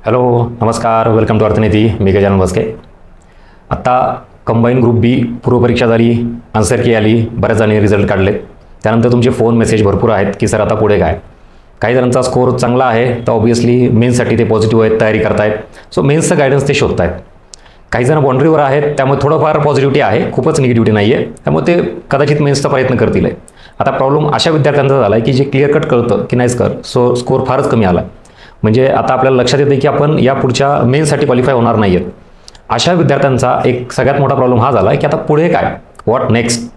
Hello नमस्कार, welcome to अर्थनीती. मी गजानन बसके. आत्ता कंबाईन ग्रुप बी पूर्वपरीक्षा झाली, आन्सर की आली, बऱ्याच जणांनी रिझल्ट काढले. त्यानंतर तुमचे फोन मेसेज भरपूर आहेत की सर आता पुढे काय. काही जणांचा स्कोअर चांगला आहे तर ऑब्व्हियसली मेन्ससाठी ते पॉझिटिव्ह आहेत, तयारी करतायत. सो मेन्सचं गायडन्स ते शोधत आहेत. काही जण बाउंड्रीवर आहेत, त्यामुळे थोडंफार पॉझिटिव्हिटी आहे, खूपच निगेटिव्हिटी नाही आहे. त्यामुळे ते कदाचित मेन्सचा प्रयत्न करतील. आता प्रॉब्लेम अशा विद्यार्थ्यांचा झाला आहे की जे क्लिअर कट कळतं की नाही सो स्कोअर फारच कमी आला. म्हणजे आता आपल्याला लक्षात येतं की आपण या पुढच्या मेन्ससाठी क्वालिफाय होणार नाही आहेत. अशा विद्यार्थ्यांचा एक सगळ्यात मोठा प्रॉब्लेम हा झाला की आता पुढे काय, व्हॉट नेक्स्ट.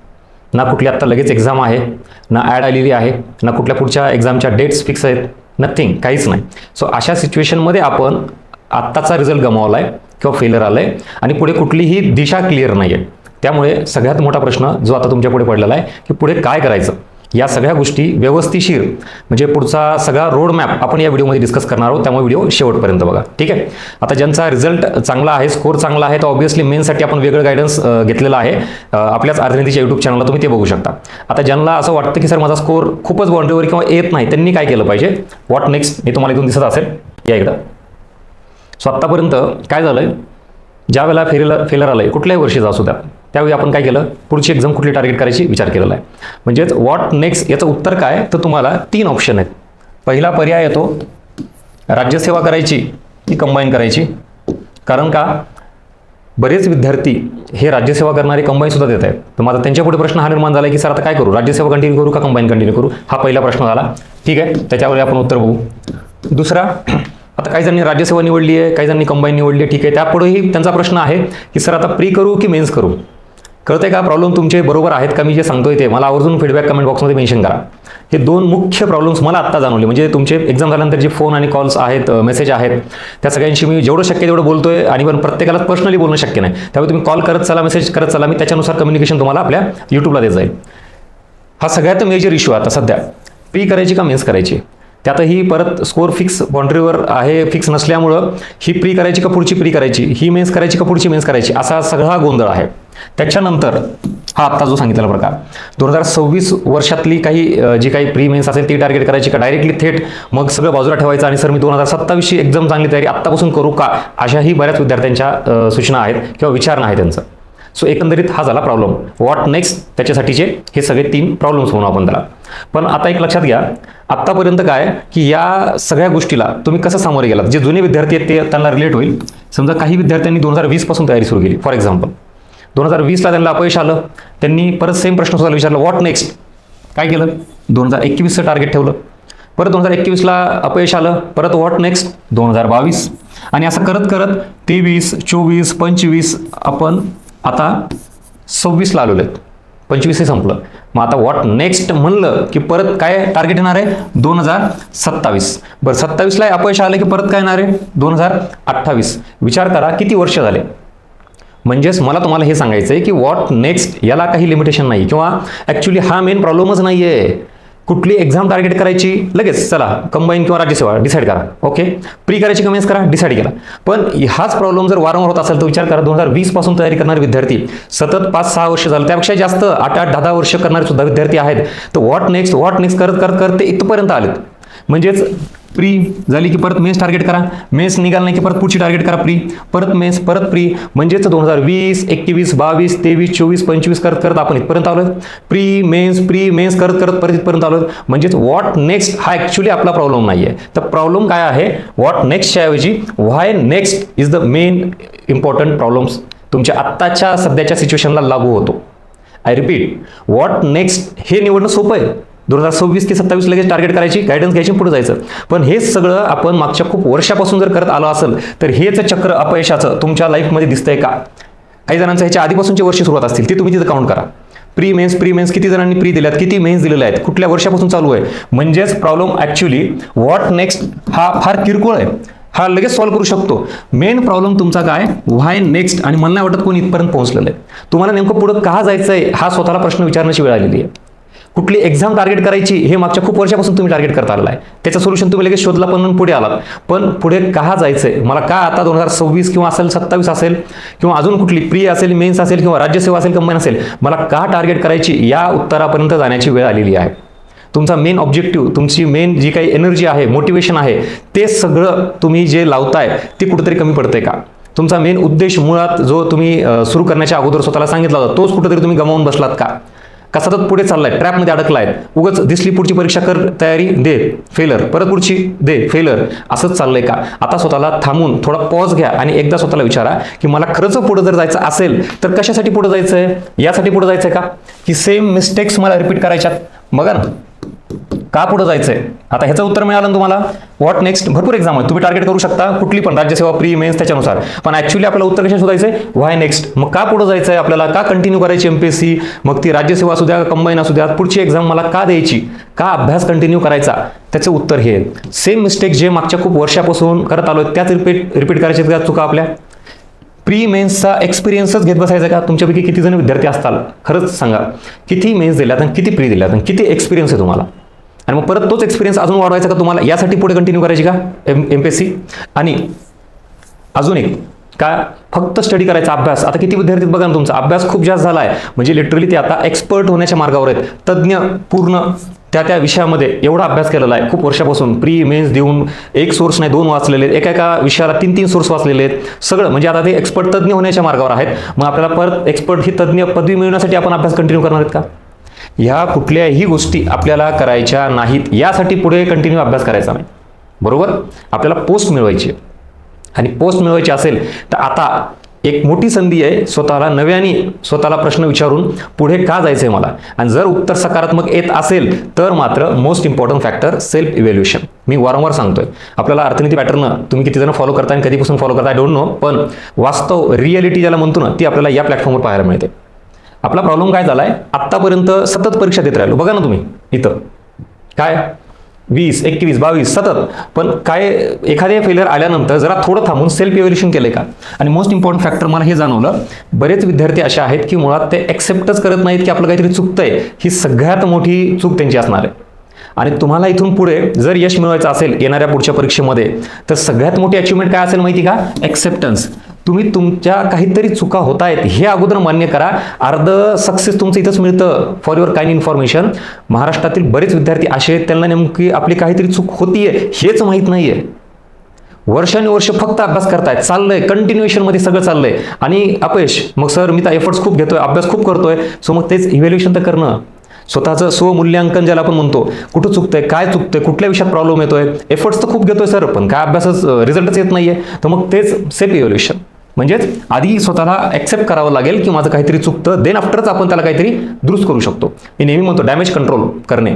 ना कुठली आत्ता लगेच एक्झाम आहे, ना ॲड आलेली आहे, ना कुठल्या पुढच्या एक्झामच्या डेट्स फिक्स आहेत, नथिंग, काहीच नाही. सो अशा सिच्युएशनमध्ये आपण आत्ताचा रिझल्ट गमावला आहे किंवा फेलर आलं आहे आणि पुढे कुठलीही दिशा क्लिअर नाही आहे. त्यामुळे सगळ्यात मोठा प्रश्न जो आता तुमच्या पुढे पडलेला आहे की पुढे काय करायचं. या सगळ्या गोष्टी व्यवस्थिशीर म्हणजे पुढचा सगळा रोड मॅप आपण या व्हिडिओमध्ये डिस्कस करणार आहोत. त्यामुळे व्हिडिओ शेवटपर्यंत बघा, ठीक आहे. आता ज्यांचा रिझल्ट चांगला आहे, स्कोअर चांगला आहे, तर ऑब्व्हियसली मेन्ससाठी आपण वेगळं गायडन्स घेतलेलं आहे. आपल्याच अर्थनीतीच्या यूट्यूब चॅनलला तुम्ही ते बघू शकता. आता ज्यांना असं वाटतं की सर माझा स्कोअर खूपच बाउंड्रीवर किंवा येत नाही, त्यांनी काय केलं पाहिजे, व्हॉट नेक्स्ट हे तुम्हाला इथून दिसत असेल या एकदा. सो आत्तापर्यंत काय झालं आहे, ज्या वेळेला फेलर आलं आहे कुठल्याही वर्षीचा असू द्या, त्यावेळी आपण काय केलं, पुढची एक्झाम कुठली टार्गेट करायची विचार केलेला आहे. म्हणजेच व्हॉट नेक्स्ट याचं उत्तर काय, तर तुम्हाला 3 ऑप्शन आहेत. पहिला पर्याय येतो राज्यसेवा करायची की कंबाईन करायची. कारण का बरेच विद्यार्थी हे राज्यसेवा करणारे कंबाईनसुद्धा देत आहेत. तर माझा त्यांच्यापुढे प्रश्न हा निर्माण झाला की सर आता काय करू, राज्यसेवा कंटिन्यू करू का कंबाईन कंटिन्यू करू. हा पहिला प्रश्न झाला, ठीक आहे. त्याच्यावर आपण उत्तर बघू. दुसरा, आता काही जणांनी राज्यसेवा निवडली आहे, काही जणांनी कंबाईन निवडली आहे, ठीक आहे. त्यापुढेही त्यांचा प्रश्न आहे की सर आता प्री करू की मेन्स करू. कळतंय का प्रॉब्लेम तुमचे बरोबर आहेत का, मी जे सांगतोय ते मला आवर्जून फीडबॅक कमेंट बॉक्समध्ये मेन्शन करा. हे 2 मुख्य प्रॉब्लेम्स मला आत्ता जाणवले. म्हणजे तुमचे एक्झाम झाल्यानंतर जे फोन आणि कॉल्स आहेत, मेसेज आहेत, त्या सगळ्यांशी मी जेवढं शक्य तेवढं बोलतोय आणि पण प्रत्येकाला पर्सनली बोलणं शक्य नाही. त्यामुळे तुम्ही कॉल करत चला, मेसेज करत चला, मी त्याच्यानुसार कम्युनिकेशन तुम्हाला आपल्या यूट्यूबला देत जाईल. हा सगळ्यात मेजर इश्यू आता सध्या, प्री करायची का मेन्स करायची. त्यातही परत स्कोअर फिक्स बाउंड्रीवर आहे, फिक्स नसल्यामुळं ही प्री करायची का पुढची प्री करायची, ही मेन्स करायची का पुढची मेन्स करायची, असा सगळा गोंधळ आहे. त्याच्यानंतर हा आत्ता जो सांगितलेला प्रकार 2026 वर्षातली जी काही प्री मेन्स असेल ती टार्गेट करायची का डायरेक्टली थेट मग सगळं बाजूला ठेवायचं आणि सर मी 2027ची एक्झाम चांगली तयारी आत्तापासून करू का, अशाही बऱ्याच विद्यार्थ्यांच्या सूचना आहेत किंवा विचारणा आहे त्यांचं. सो एकंदरीत हा झाला प्रॉब्लेम. व्हॉट नेक्स्ट त्याच्यासाठीचे हे सगळे 3 प्रॉब्लेम्स म्हणून आपण त्याला. पण आता एक लक्षात घ्या, आत्तापर्यंत काय की या सगळ्या गोष्टीला तुम्ही कसं सामोरे गेलात. जे जुने विद्यार्थी आहेत ते त्यांना रिलेट होईल. समजा काही विद्यार्थ्यांनी 2020 पासून तयारी सुरू केली. फॉर एक्झाम्पल 2020ला त्यांना अपयश आलं, त्यांनी परत सेम प्रश्न सुद्धा विचारला व्हॉट नेक्स्ट. काय केलं, 2021चं टार्गेट ठेवलं. परत 2021ला अपयश आलं, परत व्हॉट नेक्स्ट 2022, आणि असं करत करत 23, 24, 25 आपण आता 26ला आलेलो आहेत. 25 हे संपलं. मग आता व्हॉट नेक्स्ट म्हणलं की परत काय टार्गेट येणार आहे 2027. बरं 27ला अपयश आलं की परत काय येणार आहे 2028. विचार करा किती वर्ष झाले. म्हणजेच मला तुम्हाला हे सांगायचं आहे की व्हॉट नेक्स्ट याला काही लिमिटेशन नाही किंवा ॲक्च्युली हा मेन प्रॉब्लेमच नाही आहे. कुठली एक्झाम टार्गेट करायची लगेच चला कंबाईन किंवा राज्यसेवा डिसाईड करा, ओके. प्री करायची का मेन्स करा, डिसाईड केला. पण हाच प्रॉब्लेम जर वारंवार होत असेल तर विचार करा 2020 पासून तयारी करणारे विद्यार्थी सतत 5-6 वर्ष झालं, त्यापेक्षा जास्त 8-8, 10-10 वर्ष करणारे सुद्धा विद्यार्थी आहेत. तर व्हॉट नेक्स्ट करत करत करत ते इथपर्यंत आलेत. म्हणजेच प्री झाली की परत मेन्स टार्गेट करा, मेन्स निघाल नाही की परत पुढची टार्गेट करा प्री, परत मेन्स, परत प्री. म्हणजेच 2020, 21, 22, 23, 24, 25 करत करत आपण इथपर्यंत आलो. प्री मेन्स करत करत परत इथपर्यंत आलो. म्हणजेच व्हॉट नेक्स्ट हा ॲक्च्युली आपला प्रॉब्लेम नाही आहे. तर प्रॉब्लेम काय आहे, व्हॉट नेक्स्टच्या ऐवजी why next is the main important problems तुमच्या आत्ताच्या सध्याच्या सिच्युएशनला लागू होतो. आय रिपीट, व्हॉट नेक्स्ट हे निवडणं सोपं आहे. 2026 की 27 लगेच टार्गेट करायची, गायडन्स घ्यायची, पुढे जायचं. पण हेच सगळं आपण मागच्या खूप वर्षापासून जर करत आलो असेल तर हेच चक्र अपयशाचं तुमच्या लाईफमध्ये दिसतंय का. काही जणांचं ह्याच्या आधीपासूनची वर्षी सुरुवात असतील ती तुम्ही तिथं काउंट करा. प्री मेन्स किती जणांनी प्री दिल्यात, किती मेन्स दिलेल्या आहेत, कुठल्या वर्षापासून चालू आहे. म्हणजेच प्रॉब्लेम ॲक्च्युली व्हॉट नेक्स्ट हा फार किरकोळ आहे, हा लगेच सॉल्व्ह करू शकतो. मेन प्रॉब्लेम तुमचा काय, व्हाय नेक्स्ट. आणि मला नाही वाटत कोणी इथपर्यंत पोहोचलेलं आहे. तुम्हाला नेमकं पुढं का जायचं आहे हा स्वतःला प्रश्न विचारण्याची वेळ आलेली आहे. कुठली एक्झाम टार्गेट करायची हे मागच्या खूप वर्षापासून तुम्ही टार्गेट करता आलेला आहे. त्याचं सोल्युशन तुम्ही लगेच शोधला पण पुढे आलात. पण पुढे का जायचंय, मला का आता 2026 किंवा असेल 27 असेल किंवा अजून कुठली प्री असेल, मेन्स असेल किंवा राज्यसेवा असेल, कंबाईन असेल, मला का टार्गेट करायची या उत्तरापर्यंत जाण्याची वेळ आलेली आहे. तुमचा मेन ऑब्जेक्टिव्ह, तुमची मेन जी काही एनर्जी आहे, मोटिवेशन आहे, ते सगळं तुम्ही जे लावताय ते कुठेतरी कमी पडतंय का? तुमचा मेन उद्देश मुळात जो तुम्ही सुरू करण्याच्या अगोदर स्वतःला सांगितला होता तोच कुठेतरी तुम्ही गमावून बसलात का? का सतत पुढे चाललाय, ट्रॅपमध्ये अडकलाय, उगाच दिसली पुढची परीक्षा कर तयारी, दे फेलर, परत पुढची दे फेलर, असंच चाललंय का? आता स्वतःला थांबून थोडा पॉज घ्या आणि एकदा स्वतःला विचारा की मला खरंच पुढे जर जायचं असेल तर कशासाठी पुढे जायचंय? यासाठी पुढे जायचंय का की सेम मिस्टेक्स मला रिपीट करायच्यात? बघा ना, का पुढे जायचंय? आता ह्याचं उत्तर मिळालं ना तुम्हाला. What next? भरपूर एक्झाम आहे, तुम्ही टार्गेट करू शकता कुठली पण, राज्यसेवा, प्री, मेन्स, त्याच्यानुसार. पण ऍक्च्युअली आपल्याला उत्तर कशा शोधायचंय? व्हाय नेक्स्ट. मग का पुढे जायचंय आपल्याला? का कंटिन्यू करायची एमपीएससी? मग ती राज्यसेवा असू द्या, कंबाईन असू द्या, पुढची एक्झाम मला का द्यायची? का अभ्यास कंटिन्यू करायचा? त्याचं उत्तर हे. सेम मिस्टेक जे मागच्या खूप वर्षापासून करत आलोय त्याच रिपीट करायचे का चुका आपल्या? प्री मेन्सचा एक्सपिरियन्सच घेत बसायचा का? तुमच्यापैकी किती जण विद्यार्थी असतात खरंच सांगा, किती मेन्स दिल्यात आणि किती प्री दिल्यात आणि किती एक्सपिरियन्स आहे तुम्हाला? आणि मग परत तोच एक्सपिरियन्स अजून वाढवायचा का तुम्हाला? यासाठी पुढे कंटिन्यू करायची का एमपीएससी? आणि अजून एक, का फक्त स्टडी करायचा अभ्यास? आता किती विद्यार्थी बघा ना, तुमचा अभ्यास खूप जास्त झाला आहे, म्हणजे लिटरली ते आता एक्सपर्ट होण्याच्या मार्गावर आहेत, तज्ज्ञ, पूर्ण त्या विषयामध्ये एवढा अभ्यास केलेला आहे खूप वर्षापासून, प्री मेन्स देऊन एक सोर्स नाही 2 वाचलेले आहेत, एका विषयाला 3 सोर्स वाचलेले आहेत सगळं, म्हणजे आता ते एक्सपर्ट तज्ज्ञ होण्याच्या मार्गावर आहेत. मग आपल्याला परत एक्सपर्ट ही तज्ज्ञ पदवी मिळवण्यासाठी आपण अभ्यास कंटिन्यू करणार आहेत का? ह्या कुठल्याही गोष्टी आपल्याला करायच्या नाहीत, यासाठी पुढे कंटिन्यू अभ्यास करायचा नाही. बरोबर? आपल्याला पोस्ट मिळवायची आणि पोस्ट मिळवायची असेल तर आता एक मोठी संधी आहे स्वतःला प्रश्न विचारून पुढे का जायचंय मला. आणि जर उत्तर सकारात्मक येत असेल तर मात्र most important factor self evaluation. मी वारंवार सांगतोय, आपल्याला अर्थनीती पॅटर्न तुम्ही किती जण फॉलो करताय आणि कधीपासून फॉलो करताय डोंट नो, पण वास्तव रिअलिटी ज्याला म्हणतो ना ती आपल्याला या प्लॅटफॉर्मवर पाहायला मिळते. आपला प्रॉब्लेम काय झालाय, आत्तापर्यंत सतत परीक्षा देत राहिलो. बघा ना तुम्ही इथं काय 20, 21, 22 सतत, पण काय एखादे फेलियर आल्यानंतर जरा थोडं थांबून सेल्फ इव्हॅल्युएशन केलंय का? आणि मोस्ट इम्पॉर्टंट फॅक्टर मला हे जाणवलं, बरेच विद्यार्थी असे आहेत की मुळात ते एक्सेप्टच करत नाहीत की आपलं काहीतरी चुकतंय. ही सगळ्यात मोठी चूक त्यांची असणार आहे. आणि तुम्हाला इथून पुढे जर यश मिळवायचं असेल येणाऱ्या पुढच्या परीक्षेमध्ये तर सगळ्यात मोठी अचिव्हमेंट काय असेल माहिती का? एक्सेप्टन्स. तुम्ही तुमच्या काहीतरी चुका होत आहेत हे अगोदर मान्य करा. अर्ध सक्सेस तुमचं इथंच मिळतं. फॉर युअर काइंड इन्फॉर्मेशन, महाराष्ट्रातील बरेच विद्यार्थी असे आहेत त्यांना नेमकी आपली काहीतरी चूक होतीये हेच माहीत नाहीये. वर्षानुवर्ष फक्त अभ्यास करतायत, चाललंय कंटिन्युएशनमध्ये सगळं चाललंय आणि अपयश. मग सर मी तर एफर्ट्स खूप घेतोय, अभ्यास खूप करतोय, सो मग तेच इव्हॅल्युएशन तर करणं. स्वतःचं स्वमूल्यांकन ज्याला आपण म्हणतो, कुठं चुकतंय, काय चुकतंय, कुठल्या विषयात प्रॉब्लेम येतोय, एफर्ट्स तर खूप घेतोय सर पण काय अभ्यासच रिझल्टच येत नाहीये, तर मग तेच सेल्फ इव्हॅल्युएशन. म्हणजेच आधी स्वतःला ॲक्सेप्ट करावं लागेल की माझं काहीतरी चुकतं, देन आफ्टरच आपण त्याला काहीतरी दुरुस्त करू शकतो. मी नेहमी म्हणतो डॅमेज कंट्रोल करणे.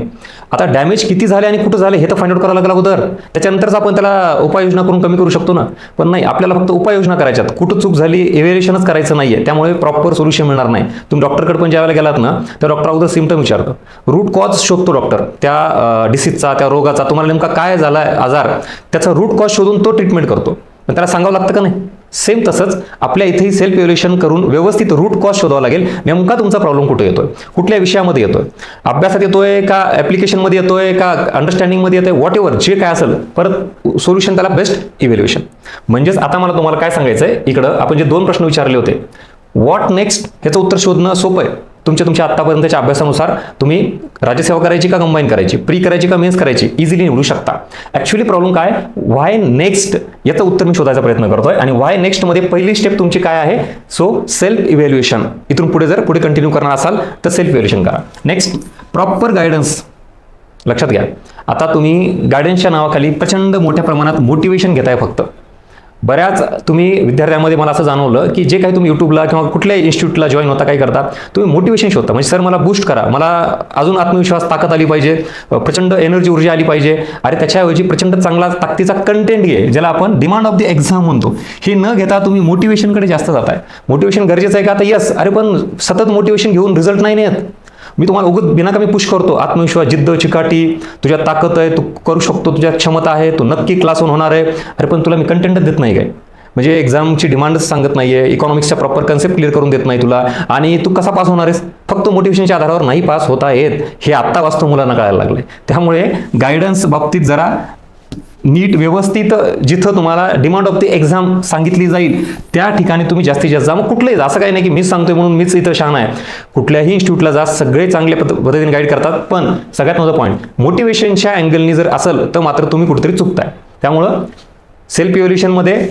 आता डॅमेज किती झाले आणि कुठं झाले हे तर फाइंड आउट करावं लागलं अगोदर, त्याच्यानंतरच आपण त्याला उपाययोजना करून कमी करू शकतो ना. पण नाही, आपल्याला फक्त उपाययोजना करायच्यात, कुठं चूक झाली इव्हॅल्युएशनच करायचं नाहीये, त्यामुळे प्रॉपर सोल्युशन मिळणार नाही. तुम्ही डॉक्टरकडे पण ज्यावेळेला गेलात ना तर डॉक्टर अगोदर सिम्पटम विचारतो, रूट कॉज शोधतो डॉक्टर त्या डिसीजचा, त्या रोगाचा, तुम्हाला नेमका काय झाला आजार, त्याचा रूट कॉज शोधून तो ट्रीटमेंट करतो. पण त्याला सांगावं लागतं का नाही? सेम तसंच आपल्या इथेही सेल्फ इव्हॅल्युएशन करून व्यवस्थित रूट कॉज शोधावा लागेल. नेमका तुमचा प्रॉब्लेम कुठे येतोय, कुठल्या विषयामध्ये येतोय, अभ्यासात येतोय का ॲप्लिकेशनमध्ये येतोय का अंडरस्टँडिंगमध्ये येतोय, व्हॉट एव्हर जे काय असेल, परत सोल्युशन त्याला बेस्ट इव्हॅल्युएशन. म्हणजेच आता मला तुम्हाला काय सांगायचंय, इकडं आपण जे 2 प्रश्न विचारले होते, व्हॉट नेक्स्ट ह्याचं उत्तर शोधणं सोपं आहे. तुमच्या आत्तापर्यंतच्या अभ्यासानुसार तुम्ही राज्यसेवा करायची का कंबाईन करायची, प्री करायची का मेन्स करायची, इझिली निवडू शकता. ॲक्च्युली प्रॉब्लेम काय, व्हाय नेक्स्ट याचं उत्तर मी शोधायचा प्रयत्न करतोय. आणि व्हाय नेक्स्टमध्ये पहिली स्टेप तुमची काय आहे? So self evaluation. इथून पुढे जर पुढे कंटिन्यू करणार असाल तर सेल्फ इव्हॅल्युएशन करा. Next, proper guidance. लक्षात घ्या, आता तुम्ही गायडन्सच्या नावाखाली प्रचंड मोठ्या प्रमाणात मोटिवेशन घेताय फक्त. बऱ्याच तुम्ही विद्यार्थ्यांमध्ये मला असं जाणवलं की जे काही तुम्ही यूट्यूबला किंवा कुठल्याही इन्स्टिट्यूटला जॉईन होता, काही करता, तुम्ही मोटिवेशन शोधता. म्हणजे सर मला बूस्ट करा, मला अजून आत्मविश्वास, ताकद आली पाहिजे, प्रचंड एनर्जी, ऊर्जा आली पाहिजे. अरे त्याच्याऐवजी प्रचंड चांगला ताकदीचा कंटेंट घे, ज्याला आपण डिमांड ऑफ द एक्झाम म्हणतो. हे न घेता तुम्ही मोटिवेशनकडे जास्त जाताय. मोटिवेशन गरजेचं आहे का? आता यस, अरे पण सतत मोटिवेशन घेऊन रिझल्ट नाही येत. मी तुम्हाला उगाच बिनाकामी पुश करतो, आत्मविश्वास, जिद्द, चिकाटी, तुझ्यात ताकद आहे, तू करू शकतो, तुझ्यात क्षमता आहे, तू नक्की क्लासहून होणार आहे. अरे पण तुला मी कंटेंटच देत नाही काय, म्हणजे एक्झामची डिमांडच सांगत नाहीये, इकॉनॉमिक्सचा प्रॉपर कन्सेप्ट क्लिअर करून देत नाही तुला, आणि तू कसा पास होणार आहेस? फक्त मोटिवेशनच्या आधारावर नाही पास होता येत, हे आत्ता वास्तव मुलांना कळायला लागले. त्यामुळे गायडन्स बाबतीत जरा नीट व्यवस्थित जिथं तुम्हाला डिमांड ऑफ द एक्झाम सांगितली जाईल त्या ठिकाणी तुम्ही जास्तीत जास्त जा. मग कुठलंही असं काही नाही की मीच सांगतोय म्हणून मीच इथं शहाणा आहे. कुठल्याही इन्स्टिट्यूटला जा, सगळे चांगल्या पद्धतीने गाईड करतात. पण सगळ्यात मोठा पॉईंट मोटिवेशनच्या अँगलनी जर असेल तर मात्र तुम्ही कुठेतरी चुकताय. त्यामुळं सेल्फ इव्हॅल्युएशनमध्ये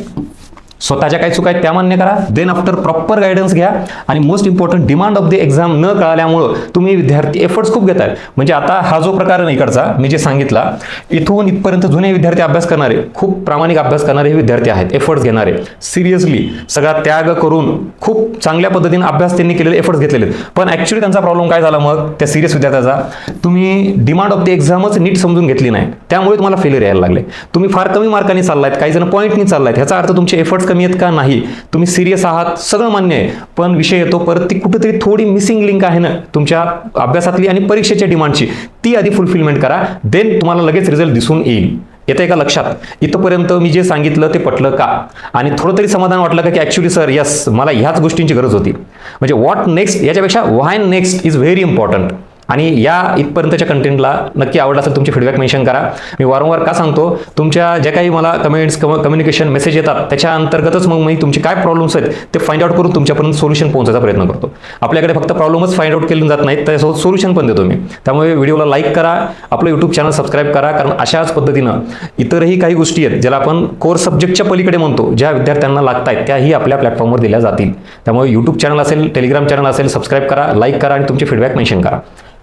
स्वतःच्या काही चुका आहेत त्या मान्य करा. देन आफ्टर प्रॉपर गायडन्स घ्या. आणि most important demand of the exam न कळाल्यामुळं तुम्ही विद्यार्थी एफर्ट्स खूप घेत आहेत. म्हणजे आता हा जो प्रकार आहे इकडचा मी जे सांगितला, इथून इथपर्यंत जुने विद्यार्थी अभ्यास करणारे, खूप प्रामाणिक अभ्यास करणारे हे विद्यार्थी आहेत, एफर्ट्स घेणारे, सिरियसली सगळा त्याग करून खूप चांगल्या पद्धतीने अभ्यास त्यांनी केलेले, एफर्ट्स घेतलेले. पण ऍक्च्युली त्यांचा प्रॉब्लेम काय झाला मग त्या सिरियस विद्यार्थ्याचा, तुम्ही डिमांड ऑफ द एक्झामच नीट समजून घेतली नाही, त्यामुळे तुम्हाला फेलियर यायला लागले. तुम्ही फार कमी मार्कांनी चाललायत, काही जण पॉईंटनी चाललायत. ह्याचा अर्थ तुमचे एफर्ट्स कमी आहेत का? नाही. तुम्ही सिरियस आहात, सगळं मान्य आहे. पण विषय येतो परत ती कुठेतरी थोडी मिसिंग लिंक आहे ना तुमच्या अभ्यासातली आणि परीक्षेच्या डिमांडची, ती आधी फुलफिलमेंट करा. देन तुम्हाला लगेच रिझल्ट दिसून येईल. येतं का लक्षात? इथंपर्यंत मी जे सांगितलं ते पटलं का? आणि थोडं तरी समाधान वाटलं का की ॲक्च्युली सर यस मला ह्याच गोष्टींची गरज होती. म्हणजे व्हॉट नेक्स्ट याच्यापेक्षा व्हाय नेक्स्ट इज व्हेरी इम्पॉर्टंट. आणि या इथपर्यंतच्या कंटेंटला नक्की आवडला असेल तुमचे फीडबॅक मेन्शन करा. मी वारंवार का सांगतो, तुमच्या ज्या काही मला कमेंट्स कम्युनिकेशन मेसेज येतात त्याच्या अंतर्गतच मग मी तुमचे काय प्रॉब्लेम्स आहेत ते फाइंड आउट करून तुमच्यापर्यंत सोल्युशन पोहोचायचा प्रयत्न करतो. आपल्याकडे फक्त प्रॉब्लेमच फाइंड आउट केले जात नाहीत, त्याच्यासोबत सोल्युशन पण देतो मी. त्यामुळे व्हिडिओला लाईक करा, आपलं यूट्यूब चॅनल सबस्क्राईब करा. कारण अशाच पद्धतीनं इतरही काही गोष्टी आहेत ज्याला आपण कोर सब्जेक्टच्या पलीकडे म्हणतो, ज्या विद्यार्थ्यांना लागत आहेत त्याही आपल्या प्लॅटफॉर्मवर दिल्या जातील. त्यामुळे यूट्यूब चॅनल असेल, टेलिग्राम चॅनल असेल, सबस्क्राईब करा, लाईक करा आणि तुमचे फीडबॅक मेन्शन करा.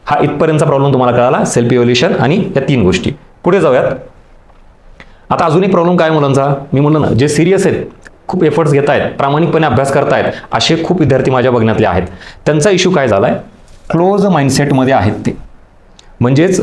हा इथपर्यंतचा प्रॉब्लेम तुम्हाला कळाला, सेल्फ इव्हॅल्युएशन आणि या 3 गोष्टी. पुढे जाऊयात. आता अजून एक प्रॉब्लेम काय मुलांचा, मी म्हणलं ना, जे सिरियस आहेत, खूप एफर्ट्स घेत आहेत, प्रामाणिकपणे अभ्यास करतायत, असे खूप विद्यार्थी माझ्या बघण्यातले आहेत. त्यांचा इश्यू काय झाला आहे, क्लोज माइंडसेटमध्ये आहेत ते. म्हणजेच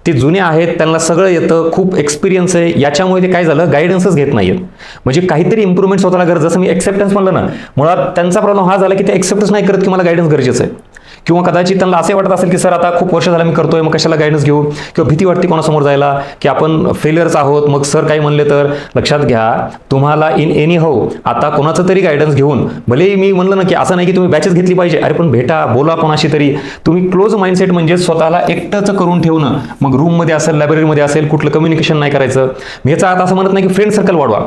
ते जुने आहेत, त्यांना सगळं येतं, खूप एक्सपिरियन्स आहे, याच्यामुळे ते काय झालं, गायडन्सच घेत नाहीत. म्हणजे काहीतरी इम्प्रूव्हमेंट स्वतःला गरज, जसं मी एक्सेप्टन्स म्हणलं ना, मुळात त्यांचा प्रॉब्लेम हा झाला की ते एक्सेप्टच नाही करत की मला गायडन्स गरजेचं आहे. किंवा कदाचित त्यांना असे वाटत असेल की सर आता खूप वर्ष झालं मी करतोय, मग कशाला गायडन्स घेऊ, किंवा भीती वाटते कोणासमोर जायला की आपण फेलियर्स आहोत, मग सर काही म्हणले तर. लक्षात घ्या, तुम्हाला इन एनी हो आता कोणाचं तरी गायडन्स घेऊन, भलेही मी म्हणलं ना की असं नाही की तुम्ही बॅचेस घेतली पाहिजे, अरे पण भेटा, बोला कोणाशी तरी. तुम्ही क्लोज माइंडसेट म्हणजे स्वतःला एकटंच करून ठेवणं. मग रूममध्ये असेल, लायब्ररीमध्ये असेल, कुठलं कम्युनिकेशन नाही करायचं. मी याचा आता असं म्हणत नाही की फ्रेंड सर्कल वाढवा,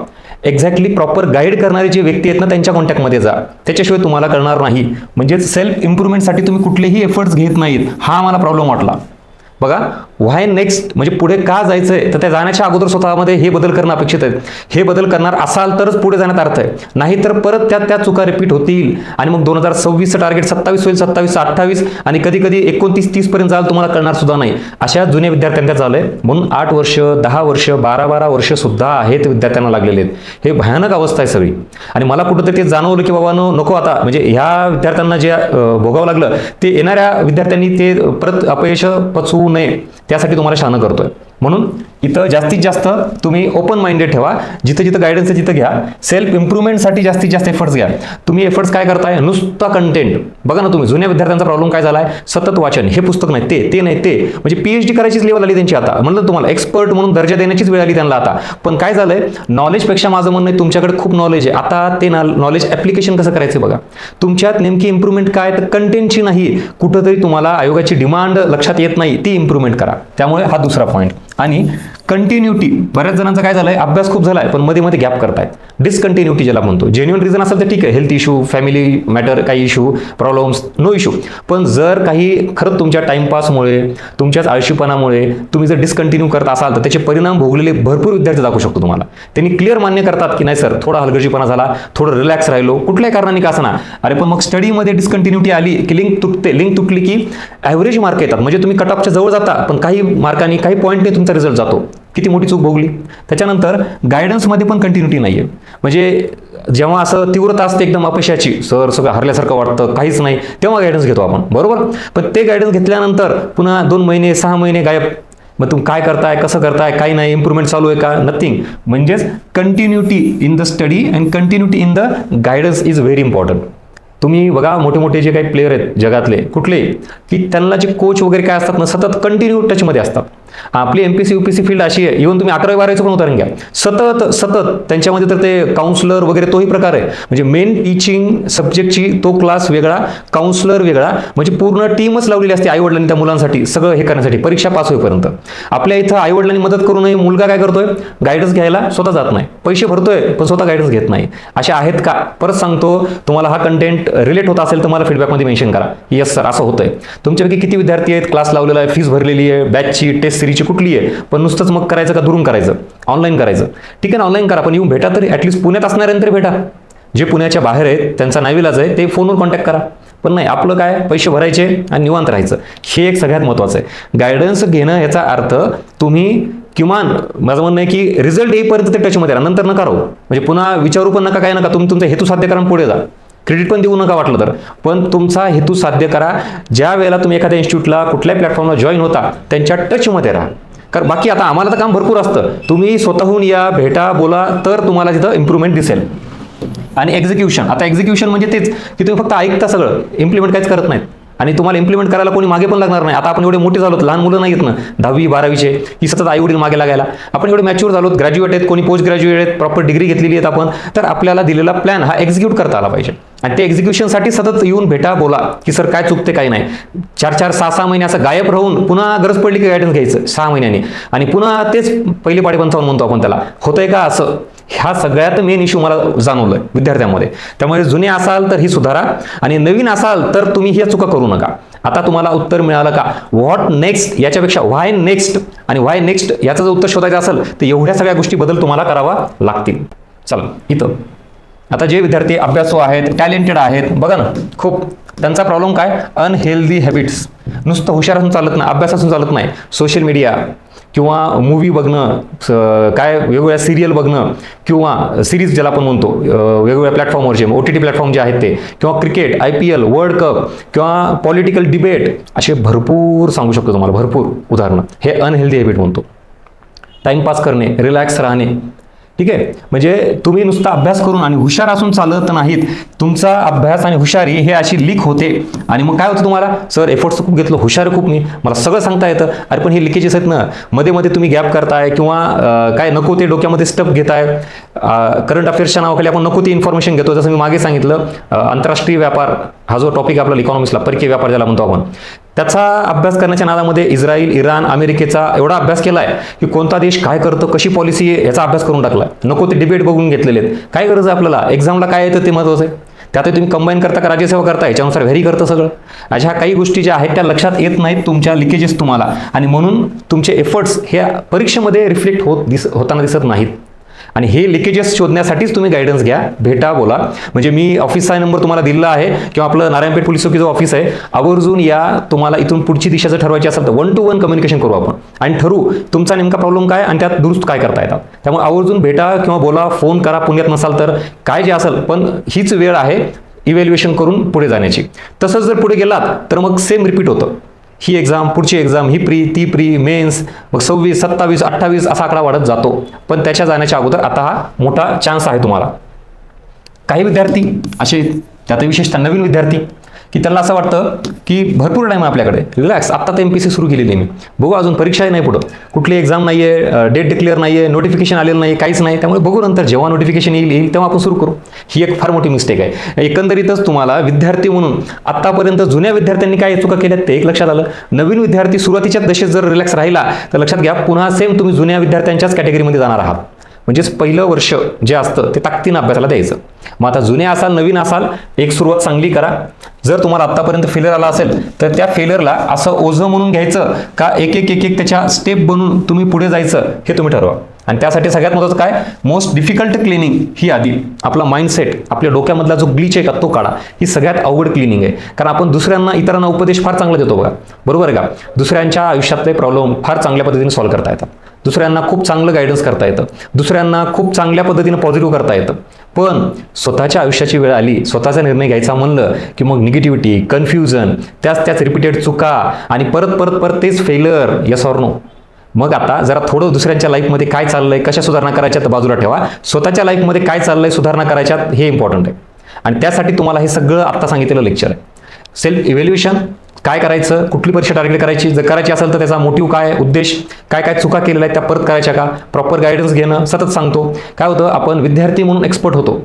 एक्झॅक्टली प्रॉपर गाईड करणारे जे व्यक्ती आहेत ना त्यांच्या कॉन्टॅक्टमध्ये जा, त्याच्याशिवाय तुम्हाला कळणार नाही. म्हणजे सेल्फ इम्प्रूव्हमेंटसाठी तुम्ही कुठलेही एफर्ट्स घेत नाहीत, हा मला प्रॉब्लेम वाटला. बघा, व्हाय नेक्स्ट म्हणजे पुढे का जायचंय, तर त्या जाण्याच्या अगोदर स्वतःमध्ये हे बदल करणं अपेक्षित आहे. हे बदल करणार असाल तरच पुढे जाण्यात अर्थ आहे, नाही तर परत त्या चुका रिपीट होतील आणि मग 2026चं टार्गेट 27 होईल, 27, 28 आणि कधी कधी 29, 30 पर्यंत जाल, तुम्हाला कळणार सुद्धा नाही. अशा जुन्या विद्यार्थ्यांना झालंय. म्हणून 8 वर्ष, 10 वर्ष, 12 वर्ष सुद्धा आहेत विद्यार्थ्यांना लागलेले आहेत. हे भयानक अवस्था आहे सगळी. आणि मला कुठंतरी ते जाणवलं की बाबा नको आता, म्हणजे ह्या विद्यार्थ्यांना जे भोगावं लागलं ते येणाऱ्या विद्यार्थ्यांनी ते परत अपयश पचवू नये, त्यासाठी तुम्हाला शहाणं करतोय. म्हणून इथं जास्तीत जास्त तुम्ही ओपन माइंडेड ठेवा, जिथं जिथं गायडन्स आहे तिथं घ्या. सेल्फ इम्प्रूव्हमेंटसाठी जास्तीत जास्त एफर्ट्स घ्या. तुम्ही एफर्ट्स काय करताय, नुसता कंटेंट. बघा ना, तुम्ही जुन्या विद्यार्थ्यांचा प्रॉब्लेम काय झालाय, सतत वाचन, हे पुस्तक नाही ते नाही ते, म्हणजे PhD करायचीच लेवल आली त्यांची. आता म्हणलं तुम्हाला एक्सपर्ट म्हणून दर्जा देण्याचीच वेळ आली त्यांना आता. पण काय झालंय, नॉलेजपेक्षा माझं म्हणणं आहे तुमच्याकडे खूप नॉलेज आहे, आता ते नॉलेज ऍप्लिकेशन कसं करायचं बघा. तुमच्यात नेमकी इम्प्रूव्हमेंट काय, तर कंटेंटची नाही, कुठंतरी तुम्हाला आयोगाची डिमांड लक्षात येत नाही, ती इम्प्रूव्हमेंट करा. त्यामुळे हा दुसरा पॉईंट. आणि कंटिन्युटी, बऱ्याच जणांचा काय झालंय, अभ्यास खूप झालाय पण मध्ये मध्ये गॅप करतायत. डिस्कंटिन्युटी ज्याला म्हणतो. जेन्युइन रिझन असेल तर ठीक आहे, हेल्थ इश्यू, फॅमिली मॅटर, काही इश्यू, प्रॉब्लेम्स, नो इश्यू. पण जर काही खरंच तुमच्या टाइमपासमुळे, तुमच्याच आळशीपणामुळे तुम्ही जर डिस्कंटिन्यू करत असाल तर त्याचे परिणाम भोगलेले भरपूर विद्यार्थी दाखवू शकतो तुम्हाला. त्यांनी क्लिअर मान्य करतात की नाही सर थोडा हलगर्जीपणा झाला, थोडं रिलॅक्स राहिलो, कुठल्याही कारणाने का असणार. अरे पण मग स्टडीमध्ये डिस्कंटिन्युटी आली की लिंक तुटते, लिंक तुटली की ॲव्हरेज मार्क येतात. म्हणजे तुम्ही कट ऑफच्या जवळ जाता पण काही मार्कांनी, काही पॉईंटने तुमचा रिझल्ट जातो. किती मोठी चूक भोगली. त्याच्यानंतर गायडन्समध्ये पण कंटिन्युटी नाही आहे. म्हणजे जेव्हा असं तीव्रता असते एकदम अपयशाची, सर सगळं हरल्यासारखं वाटतं, काहीच नाही, तेव्हा गायडन्स घेतो आपण, बरोबर. पण ते गायडन्स घेतल्यानंतर पुन्हा 2 महिने 6 महिने गायब. मग तुम्ही काय करताय, कसं करताय, काही नाही, इम्प्रूव्हमेंट चालू आहे का, नथिंग. म्हणजेच continuity in the study and continuity in the guidance is very important. तुम्ही बघा, मोठे मोठे जे काही प्लेयर आहेत जगातले कुठले, की त्यांना जे कोच वगैरे काय असतात ना, सतत कंटिन्यू टचमध्ये असतात. आपली MPSC UPSC फील्ड अशी आहे, इव्हन तुम्ही 11वी 12वीचं पण उदाहरण घ्या, सतत त्यांच्यामध्ये तर ते काउन्सलर वगैरे तोही प्रकार आहे. म्हणजे मेन टीचिंग सब्जेक्टची तो क्लास वेगळा, काउन्सलर वेगळा, म्हणजे पूर्ण टीमच लावलेली असते आईवडिलांनी त्या मुलांसाठी सगळं हे करण्यासाठी परीक्षा पास होईपर्यंत. आपल्या इथं आईवडिलांनी मदत करू नये, मुलगा काय करतोय, गायडन्स घ्यायला स्वतः जात नाही, पैसे भरतोय पण स्वतः गायडन्स घेत नाही. असे आहेत का? परत सांगतो, तुम्हाला हा कंटेंट रिलेट होत असेल तर मला फीडबॅकमध्ये मेन्शन करा, येस सर असं होतंय. तुमच्यापैकी किती विद्यार्थी आहेत, क्लास लावलेला आहे, फीस भरलेली आहे, बॅचची टेस्ट सिरीजची कुठली आहे, पण नुसतंच मग करायचं का दुरून करायचं, ऑनलाईन करायचं? ठीक आहे ना, ऑनलाईन करा, पण येऊन भेटा तरी, ॲटलीस्ट पुण्यात असणाऱ्यांतरी भेटा. जे पुण्याच्या बाहेर आहेत त्यांचा नाईविलाज आहे, ते फोनवर कॉन्टॅक्ट करा. पण नाही, आपलं काय, पैसे भरायचे आणि निवांत राहायचं, हे एक सगळ्यात महत्त्वाचं आहे. गायडन्स घेणं याचा अर्थ तुम्ही किमान, माझं म्हणणं आहे की रिझल्ट येईपर्यंत ते टचमध्ये राहा, नंतर नका राहू. म्हणजे पुन्हा विचारू पण नका, काय नका, तुम्ही तुमचा हेतू साध्य करा पुढे जा. क्रेडिट पण देऊ नका वाटलं तर, पण तुमचा हेतू साध्य करा. ज्या वेळेला तुम्ही एखाद्या इन्स्टिट्यूटला कुठल्याही प्लॅटफॉर्मला जॉईन होता त्यांच्या टचमध्ये राहा. कारण बाकी आता आम्हाला तर काम भरपूर असतं, तुम्ही स्वतःहून या, भेटा, बोला, तर तुम्हाला तिथं इम्प्रूव्हमेंट दिसेल. आणि एक्झिक्युशन, आता एक्झिक्युशन म्हणजे तेच की तुम्ही फक्त ऐकता, सगळं इम्प्लिमेंट काहीच करत नाहीत. आणि तुम्हाला इम्प्लिमेंट करायला कोणी मागे पण लागणार नाही. आता आपण एवढे मोठे झालोत, लहान मुलं नाही आहेत ना 10वी 12वीचे की सतत आईवडील मागे लागायला. आपण एवढे मॅच्युअर झालोत, ग्रॅज्युएट आहेत, कोणी पोस्ट ग्रॅज्युएट आहेत, प्रॉपर डिग्री घेतलेली आहेत आपण, तर आपल्याला दिलेला प्लॅन हा एक्झिक्यूट करता आला पाहिजे. आणि ते एक्झिक्युशनसाठी सतत येऊन भेटा, बोला की सर काय चुकते काय नाही. 4-4, 6-6 महिने असं गायब राहून पुन्हा गरज पडली की गायडन्स घ्यायचं 6 महिन्यांनी, आणि पुन्हा तेच पहिले पाडे 55 म्हणतो आपण त्याला, होतंय का असं? ह्या सगळ्यात मेन इश्यू मला जाणवलं विद्यार्थ्यांमध्ये. त्यामुळे जुने असाल तर ही सुधारा, आणि नवीन असाल तर तुम्ही ही चुका करू नका. आता तुम्हाला उत्तर मिळालं का? व्हॉट नेक्स्ट याच्यापेक्षा व्हाय नेक्स्ट, आणि व्हाय नेक्स्ट याचं जर उत्तर शोधायचं असेल तर एवढ्या सगळ्या गोष्टी बदल तुम्हाला करावा लागतील. चला इथं आता जे विद्यार्थी अभ्यासू आहेत, टॅलेंटेड आहेत, बघा ना, खूप त्यांचा प्रॉब्लेम काय, अनहेल्दी हॅबिट्स. नुसतं हुशार असून चालत नाही, अभ्यास असून चालत नाही, सोशल मीडिया किंवा मूवी बघणं, काय वेगवेगळ्या सिरियल बघणं, किंवा सिरीज ज्याला आपण म्हणतो वेगवेगळ्या प्लॅटफॉर्मवरचे OTT प्लॅटफॉर्म जे आहेत ते, किंवा क्रिकेट, IPL, वर्ल्ड कप, किंवा पॉलिटिकल डिबेट, असे भरपूर सांगू शकतो तुम्हाला, भरपूर उदाहरणं. हे अनहेल्दी हॅबिट म्हणतो. टाइमपास करणे, रिलॅक्स राहणे, ठीक आहे. म्हणजे तुम्ही नुसता अभ्यास करून आणि हुशार असून चालत नाहीत. तुमचा अभ्यास आणि हुशारी हे अशी लीक होते, आणि मग काय होतं तुम्हाला, सर एफर्ट्स खूप घेतलं, हुशार खूप मी, मला सगळं सांगता येतं, अरे पण हे लिकेजेस आहेत ना, मध्ये मध्ये तुम्ही गॅप करताय, किंवा काय नको ते डोक्यामध्ये स्टफ घेताय. करंट अफेअर्सच्या नावाखाली आपण नको ती इन्फॉर्मेशन घेतो. जसं मी मागे सांगितलं, आंतरराष्ट्रीय व्यापार हा जो टॉपिक आपला इकॉनॉमिक्सला, परकीय व्यापार ज्याला म्हणतो आपण, त्याचा अभ्यास करण्याच्या नादामध्ये इस्रायल, इराण, अमेरिकेचा एवढा अभ्यास केला आहे की कोणता देश काय करतं, कशी पॉलिसी आहे याचा अभ्यास करून टाकला. नको ते डिबेट बघून घेतलेले आहेत. काय गरज आहे आपल्याला, एक्झामला काय येतं ते महत्त्वाचं आहे. त्यात तुम्ही कंबाईन करता का राज्यसेवा करता, याच्यानुसार व्हेरी करतं सगळं. अशा काही गोष्टी ज्या आहेत त्या लक्षात येत नाहीत तुमच्या लिकेजेस तुम्हाला, आणि म्हणून तुमचे एफर्ट्स हे परीक्षेमध्ये रिफ्लेक्ट होताना दिसत नाहीत. आणि हे लिकेजेस शोधण्यासाठीच तुम्ही गायडन्स घ्या, भेटा, बोला. म्हणजे मी ऑफिसचा नंबर तुम्हाला दिला आहे, किंवा आपलं नारायणपेठ पोलीस चौकीचं ऑफिस आहे, आवर्जून या. तुम्हाला इथून पुढची दिशा जर ठरवायची असेल तर 1 to 1 कम्युनिकेशन करू आपण, आणि ठरवू तुमचा नेमका प्रॉब्लेम काय आणि त्यात दुरुस्त काय करता येतात. त्यामुळे आवर्जून भेटा किंवा बोला, फोन करा, पुण्यात नसाल तर, काय जे असेल. पण हीच वेळ आहे इव्हॅल्युएशन करून पुढे जाण्याची. तसंच जर पुढे गेलात तर मग सेम रिपीट होतं. ही एक्झाम, पुढची एक्झाम, ही प्री, ती प्री, मेन्स, मग 26, 27, 28 असा आकडा वाढत जातो. पण त्याच्या जाण्याच्या अगोदर आता हा मोठा चान्स आहे तुम्हाला. काही विद्यार्थी असे, त्यात विशेषतः नवीन विद्यार्थी, की त्यांना असं वाटतं की भरपूर टाईम आहे आपल्याकडे, रिलॅक्स, आत्ता तर MPSC सुरू केलेली आहे मी, बघू अजून परीक्षाही नाही, पुढं कुठली एक्झाम नाही आहे, डेट डिक्लेअर नाही आहे, नोटिफिकेशन आलेलं नाही, काहीच नाही, त्यामुळे बघू नंतर जेव्हा नोटिफिकेशन येईल तेव्हा आपण सुरू करू. ही एक फार मोठी मिस्टेक आहे. एकंदरीतच तुम्हाला विद्यार्थी म्हणून आत्तापर्यंत जुन्या विद्यार्थ्यांनी काय चुका केल्यात ते एक लक्षात आलं. नवीन विद्यार्थी सुरुवातीच्या दशेत जर रिलॅक्स राहिला तर लक्षात घ्या, पुन्हा सेम तुम्ही जुन्या विद्यार्थ्यांच्याच कॅटेगरीमध्ये जाणार आहात. म्हणजेच पहिलं वर्ष जे असतं ते ताकदीनं अभ्यासाला द्यायचं. मग आता जुने असाल, नवीन असाल, एक सुरुवात चांगली करा. जर तुम्हाला आत्तापर्यंत फेलियर आला असेल तर त्या फेलियरला असं ओझं म्हणून घ्यायचं का, एक एक त्याच्या स्टेप बनून तुम्ही पुढे जायचं, हे तुम्ही ठरवा. आणि त्यासाठी सगळ्यात महत्त्वाचं काय, मोस्ट डिफिकल्ट क्लिनिंग ही आधी आपला माइंडसेट, आपल्या डोक्यामधला जो ग्लिच आहे का तो काढा. ही सगळ्यात अवघड क्लिनिंग आहे. कारण आपण दुसऱ्यांना, इतरांना उपदेश फार चांगला देतो बघा, बरोबर आहे का. दुसऱ्यांच्या आयुष्यातले प्रॉब्लेम फार चांगल्या पद्धतीने सॉल्व्ह करता येतात. दुसऱ्यांना खूप चांगलं गायडन्स करता येतं, दुसऱ्यांना खूप चांगल्या पद्धतीने पॉझिटिव्ह करता येतं. पण स्वतःच्या आयुष्याची वेळ आली, स्वतःचा निर्णय घ्यायचा म्हणलं की मग निगेटिव्हिटी, कन्फ्युजन, त्याच रिपीटेड चुका, आणि परत तेच फेलियर, यस ऑर नो. मग आता जरा थोडं दुसऱ्यांच्या लाईफमध्ये काय चाललंय, कशा सुधारणा करायच्यात बाजूला ठेवा, स्वतःच्या लाईफमध्ये काय चाललंय, सुधारणा करायच्यात हे इम्पॉर्टंट आहे. आणि त्यासाठी तुम्हाला हे सगळं आत्ता सांगितलेलं लेक्चर आहे. सेल्फ इव्हॅल्युएशन, काय करायचं, कुठली परीक्षा टार्गेट करायची, जर करायची असेल तर त्याचा मोटिव्ह काय, उद्देश काय, काय चुका केलेल्या आहेत त्या परत करायच्या का, प्रॉपर गायडन्स घेणं. सतत सांगतो काय होतं, आपण विद्यार्थी म्हणून एक्सपर्ट होतो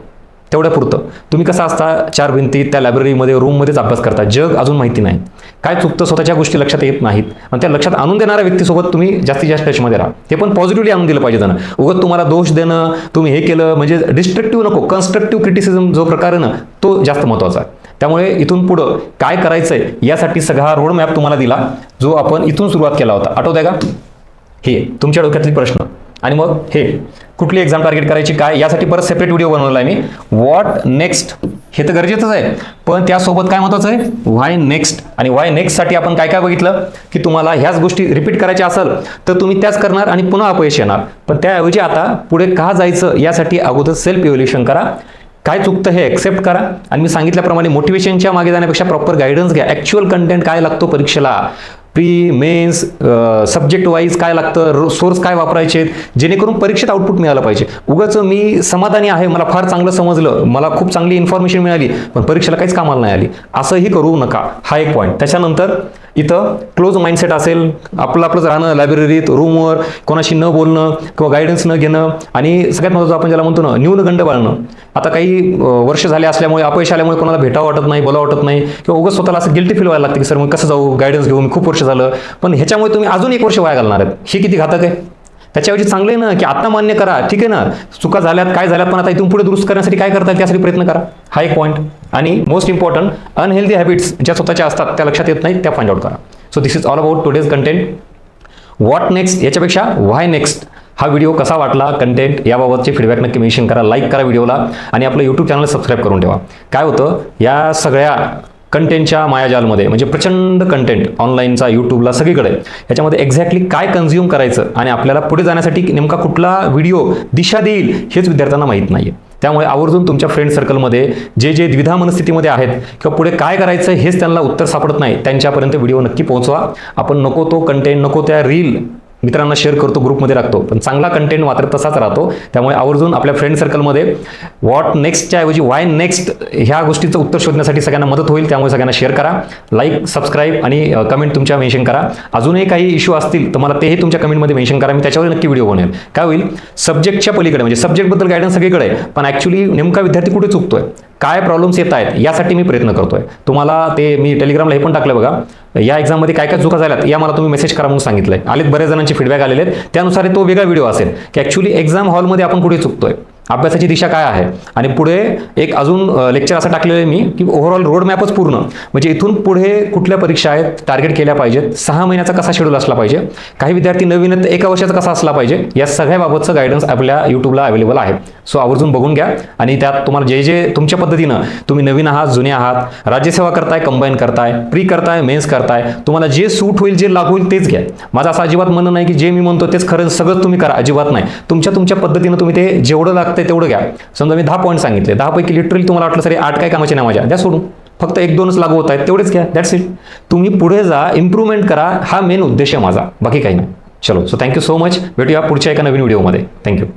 तेवढ्या पुरतं. तुम्ही कसं असता, 4 भिंतीत त्या लायब्ररीमध्ये रूममध्येच अभ्यास करता, जग अजून माहिती नाही, काय चुकतं स्वतःच्या गोष्टी लक्षात येत नाहीत. आणि त्या लक्षात आणून देणाऱ्या व्यक्तीसोबत तुम्ही जास्तीत जास्त टचमध्ये राहा. ते पण पॉझिटिव्हली आणून दिलं पाहिजे त्यांना. उगाच तुम्हाला दोष देणं, तुम्ही हे केलं म्हणजे डिस्ट्रक्टिव्ह नको, कन्स्ट्रक्टिव्ह क्रिटिसिझम जो प्रकार आहे ना तो जास्त महत्त्वाचा आहे. त्यामुळे इथून पुढं काय करायचंय यासाठी सगळा रोड मॅप तुम्हाला दिला, जो आपण इथून सुरुवात केला होता. आठवत आहे का? हे तुमच्या डोक्यातले प्रश्न आणि मग हे कुठली एक्झाम टार्गेट करायची काय, यासाठी परत सेपरेट व्हिडिओ बनवला आहे मी. व्हॉट नेक्स्ट हे तर गरजेचंच आहे, पण त्यासोबत काय महत्त्वाचं आहे, व्हाय नेक्स्ट. आणि व्हाय नेक्स्टसाठी आपण काय काय बघितलं की तुम्हाला ह्याच गोष्टी रिपीट करायच्या असेल तर तुम्ही त्याच करणार आणि पुन्हा अपयश येणार. पण त्याऐवजी आता पुढे का जायचं यासाठी अगोदर सेल्फ इव्हॅल्युएशन करा, काय चुकतं हे एक्सेप्ट करा, आणि मी सांगितल्याप्रमाणे मोटिवेशनच्या मागे जाण्यापेक्षा प्रॉपर गायडन्स घ्या. ॲक्च्युअल कंटेंट काय लागतो परीक्षेला, प्री मेन्स सब्जेक्ट वाईज काय लागतं, सोर्स काय वापरायचे, जेणेकरून परीक्षेत आउटपुट मिळालं पाहिजे. उगाच मी समाधानी आहे, मला फार चांगलं समजलं, मला खूप चांगली इन्फॉर्मेशन मिळाली, पण परीक्षेला काहीच कामाला नाही आली, असंही करू नका. हा एक पॉईंट. त्याच्यानंतर इथं क्लोज माइंडसेट असेल, आपलंच राहणं लायब्ररीत, रूमवर, कोणाशी न बोलणं किंवा गायडन्स न घेणं, आणि सगळ्यात महत्त्वाचं आपण ज्याला म्हणतो ना न्यूनगंड बाळणं. आता काही वर्ष झाले असल्यामुळे, अपयश आल्यामुळे कोणाला भेटावं वाटत नाही, बोलावं वाटत नाही, किंवा उगाच स्वतःला असं गिल्टी फील व्हायला लागतं की सर मग कसं जाऊ, गायडन्स घेऊ, मी खूप वर्ष झालं. पण ह्याच्यामुळे तुम्ही अजून 1 वर्ष वाया घालणार आहेत. हे किती घातक आहे. त्याच्याऐवजी चांगलं आहे ना की आता मान्य करा, ठीक आहे ना, चुका झाल्यात, काय झाल्यात, पण आता इथून पुढे दुरुस्त करण्यासाठी काय करता येईल त्यासाठी प्रयत्न करा. हा एक पॉईंट. आणि मोस्ट इम्पॉर्टंट, अनहेल्दी हॅबिट्स ज्या स्वतःच्या असतात त्या लक्षात येत नाहीत त्या फाइंड आउट करा. So this is all about today's content. What next याच्यापेक्षा व्हाय नेक्स्ट. हा व्हिडिओ कसा वाटला, कंटेंट याबाबतचे फीडबॅक नक्की मेन्शन करा, लाईक करा व्हिडिओला, आणि आपलं यूट्यूब चॅनल सबस्क्राईब करून ठेवा. काय होतं, या सगळ्या कंटेंटच्या मायाजालमध्ये म्हणजे प्रचंड कंटेंट ऑनलाईनचा, यूट्यूबला, सगळीकडे, याच्यामध्ये एक्झॅक्टली काय कन्झ्युम करायचं आणि आपल्याला पुढे जाण्यासाठी नेमका कुठला व्हिडिओ दिशा देईल हेच विद्यार्थ्यांना माहीत नाही आहे. त्यामुळे आवर्जून तुमच्या फ्रेंड सर्कलमध्ये जे द्विधा मनस्थितीमध्ये आहेत किंवा पुढे काय करायचं हेच त्यांना उत्तर सापडत नाही, त्यांच्यापर्यंत व्हिडिओ नक्की पोहोचवा. आपण नको तो कंटेंट, नको त्या रील मित्रांना शेअर करतो, ग्रुपमध्ये टाकतो, पण चांगला कंटेंट मात्र तसाच राहतो. त्यामुळे आवर्जून आपल्या फ्रेंड सर्कलमध्ये व्हॉट नेक्स्टच्या ऐवजी व्हाय नेक्स्ट ह्या गोष्टीचं उत्तर शोधण्यासाठी सगळ्यांना मदत होईल. त्यामुळे सगळ्यांना शेअर करा, लाईक, सबस्क्राईब आणि कमेंट तुमच्या मेन्शन करा. अजूनही काही इश्यू असतील तर मला तेही तुमच्या कमेंटमध्ये मेन्शन करा, मी त्याच्यावर नक्की व्हिडिओ बनवेल. काय होईल, सब्जेक्टच्या पलीकडे म्हणजे सब्जेक्टबद्दल गायडन्स सगळीकडे आहे, पण ॲक्च्युली नेमका विद्यार्थी कुठे चुकतोय, काय प्रॉब्लेम्स येत आहेत यासाठी मी प्रयत्न करतोय. तुम्हाला ते मी टेलिग्रामला हे पण टाकलं बघा, या एक्झाममध्ये काय काय चुका झाल्यात या मला तुम्ही मेसेज करा म्हणून सांगितलंय. आलेत बऱ्याच जणांचे फीडबॅक आलेले आहेत, त्यानुसार तो वेगळा व्हिडिओ असेल की ॲक्च्युली एक्झाम हॉलमध्ये आपण कुठे चुकतोय, अभ्यासाची दिशा काय आहे, आणि पुढे एक अजून लेक्चर असं टाकलेलं आहे मी की ओव्हरऑल रोड मॅपच पूर्ण, म्हणजे इथून पुढे कुठल्या परीक्षा आहेत टार्गेट केल्या पाहिजेत, 6 महिन्याचा कसा शेड्यूल असला पाहिजे, काही विद्यार्थी नवीन आहेत 1 वर्षाचा कसा असला पाहिजे, या सगळ्याबाबतचं गायडन्स आपल्या यूट्यूबला अवेलेबल आहे. सो आवर्जून बघून घ्या. आणि त्यात तुम्हाला जे तुमच्या पद्धतीनं, तुम्ही नवीन आहात, जुने आहात, राज्यसेवा करताय, कंबाईन करताय, प्री करताय, मेन्स करताय, तुम्हाला जे सूट होईल, जे लागू होईल तेच घ्या. माझं असं अजिबात म्हणणं नाही की जे मी म्हणतो तेच खरं सगळं तुम्ही करा, अजिबात नाही. तुमच्या पद्धतीनं तुम्ही ते जेवढं लागतं तेवढं घ्या. समजा मी 10 पॉईंट सांगितले, 10 पैकी लिटरली तुम्हाला वाटलं सर 8 काय कामाचे नाही माझ्या, द्या सोडून, फक्त 1-2च लागू होत आहेत तेवढेच घ्या, दॅट्स इट. तुम्ही पुढे जा, इम्प्रूव्हमेंट करा, हा मेन उद्देश आहे माझा, बाकी काही नाही. चलो, सो थँक्यू सो मच. भेटूया पुढच्या एका नवीन व्हिडिओमध्ये. थँक्यू.